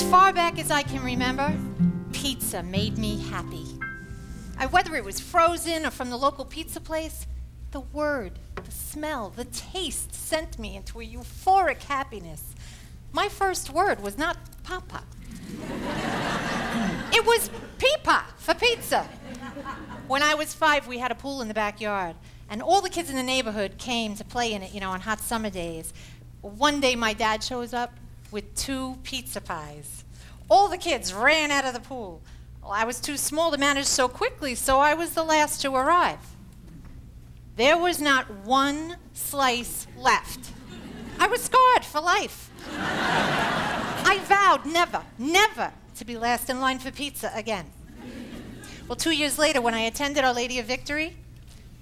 far back as I can remember, pizza made me happy. Whether it was frozen or from the local pizza place, the word, the smell, the taste sent me into a euphoric happiness. My first word was not papa. It was peepa for pizza. When I was 5, we had a pool in the backyard, and all the kids in the neighborhood came to play in it, you know, on hot summer days. One day, my dad shows up with 2 pizza pies. All the kids ran out of the pool. Well, I was too small to manage so quickly, so I was the last to arrive. There was not one slice left. I was scarred for life. I vowed never, never to be last in line for pizza again. Well, 2 years later, when I attended Our Lady of Victory,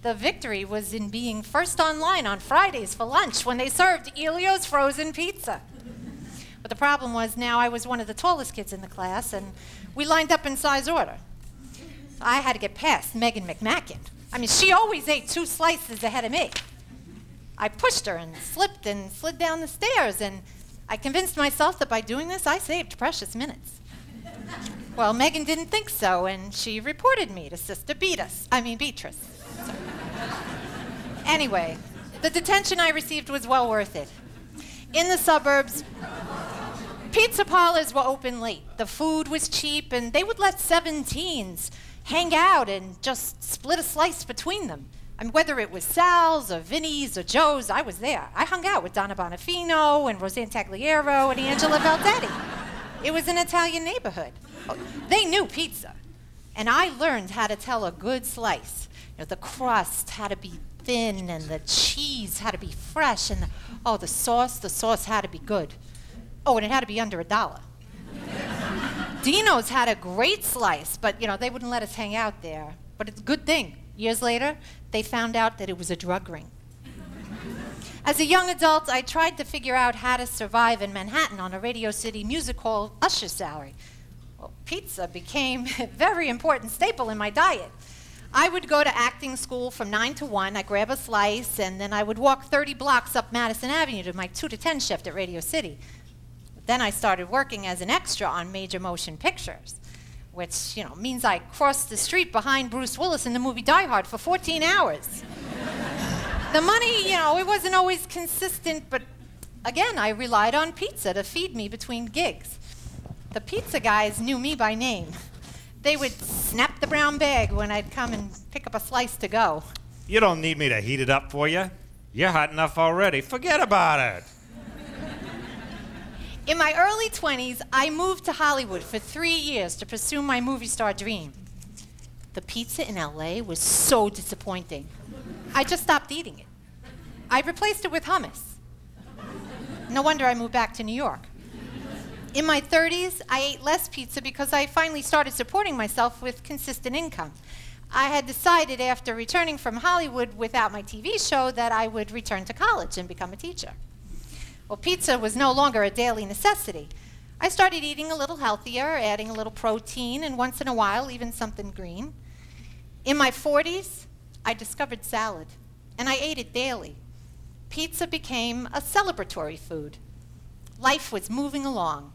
the victory was in being first online on Fridays for lunch when they served Elio's frozen pizza. But the problem was now I was one of the tallest kids in the class, and we lined up in size order. I had to get past Megan McMacken. I mean, she always ate 2 slices ahead of me. I pushed her and slipped and slid down the stairs, and I convinced myself that by doing this, I saved precious minutes. Well, Megan didn't think so, and she reported me to Sister Beatrice. Sorry. Anyway, the detention I received was well worth it. In the suburbs, pizza parlors were open late. The food was cheap, and they would let 17s hang out and just split a slice between them. I mean, whether it was Sal's or Vinny's or Joe's, I was there. I hung out with Donna Bonifino and Roseanne Tagliero and Angela Valdetti. It was an Italian neighborhood. They knew pizza, and I learned how to tell a good slice. You know, the crust had to be thin, and the cheese had to be fresh, and the sauce had to be good. Oh, and it had to be under $1. Dino's had a great slice, but you know, they wouldn't let us hang out there. But it's a good thing. Years later, they found out that it was a drug ring. As a young adult, I tried to figure out how to survive in Manhattan on a Radio City music hall usher salary. Well, pizza became a very important staple in my diet. I would go to acting school from 9 to 1, I'd grab a slice, and then I would walk 30 blocks up Madison Avenue to my 2 to 10 shift at Radio City. Then I started working as an extra on major motion pictures, which, you know, means I crossed the street behind Bruce Willis in the movie Die Hard for 14 hours. The money, you know, it wasn't always consistent, but again, I relied on pizza to feed me between gigs. The pizza guys knew me by name. They would snap the brown bag when I'd come and pick up a slice to go. You don't need me to heat it up for you. You're hot enough already. Forget about it. In my early 20s, I moved to Hollywood for 3 years to pursue my movie star dream. The pizza in LA was so disappointing. I just stopped eating it. I replaced it with hummus. No wonder I moved back to New York. In my 30s, I ate less pizza because I finally started supporting myself with consistent income. I had decided after returning from Hollywood without my TV show that I would return to college and become a teacher. Well, pizza was no longer a daily necessity. I started eating a little healthier, adding a little protein, and once in a while, even something green. In my 40s, I discovered salad, and I ate it daily. Pizza became a celebratory food. Life was moving along.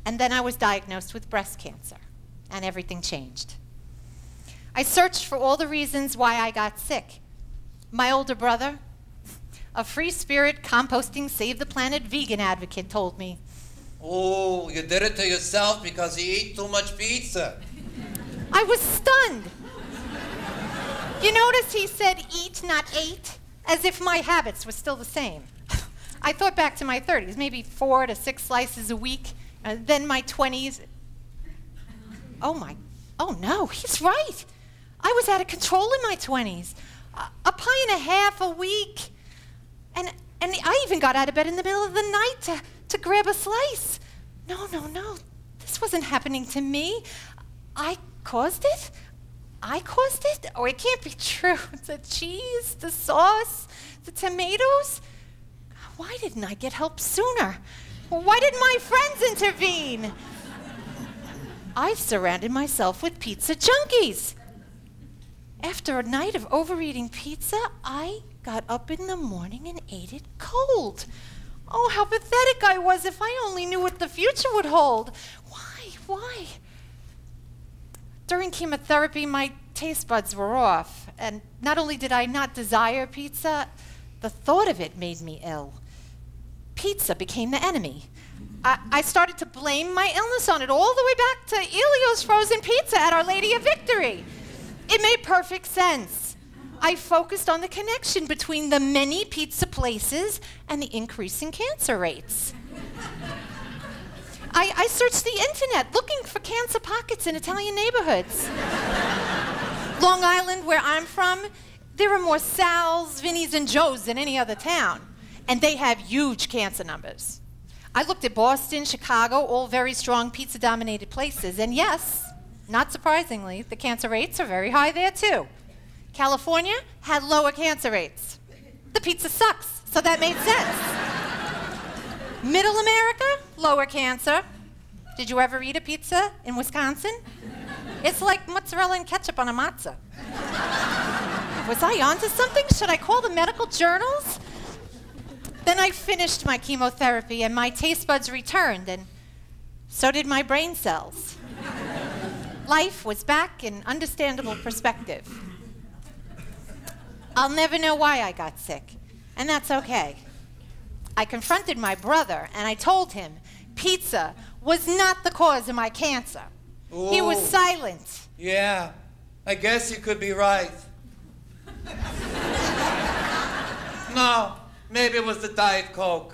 And then I was diagnosed with breast cancer, and everything changed. I searched for all the reasons why I got sick. My older brother, a free spirit, composting, save the planet vegan advocate, told me, "Oh, you did it to yourself because you eat too much pizza." I was stunned. You notice he said eat, not ate, as if my habits were still the same. I thought back to my 30s, maybe 4 to 6 slices a week, then my 20s. Oh no, he's right. I was out of control in my 20s. A pie and a half a week. And I even got out of bed in the middle of the night to grab a slice. No. This wasn't happening to me. I caused it? Oh, it can't be true. The cheese, the sauce, the tomatoes. Why didn't I get help sooner? Why didn't my friends intervene? I surrounded myself with pizza junkies. After a night of overeating pizza, I got up in the morning and ate it cold. Oh, how pathetic I was. If I only knew what the future would hold. Why? During chemotherapy, my taste buds were off. And not only did I not desire pizza, the thought of it made me ill. Pizza became the enemy. I started to blame my illness on it, all the way back to Elio's frozen pizza at Our Lady of Victory. It made perfect sense. I focused on the connection between the many pizza places and the increase in cancer rates. I searched the internet looking for cancer pockets in Italian neighborhoods. Long Island, where I'm from, there are more Sal's, Vinny's, and Joe's than any other town. And they have huge cancer numbers. I looked at Boston, Chicago, all very strong pizza-dominated places. And yes, not surprisingly, the cancer rates are very high there too. California had lower cancer rates. The pizza sucks, so that made sense. Middle America, lower cancer. Did you ever eat a pizza in Wisconsin? It's like mozzarella and ketchup on a matzah. Was I onto something? Should I call the medical journals? Then I finished my chemotherapy and my taste buds returned, and so did my brain cells. Life was back in understandable perspective. I'll never know why I got sick, and that's okay. I confronted my brother and I told him pizza was not the cause of my cancer. Ooh. He was silent. Yeah, I guess you could be right. No, maybe it was the Diet Coke.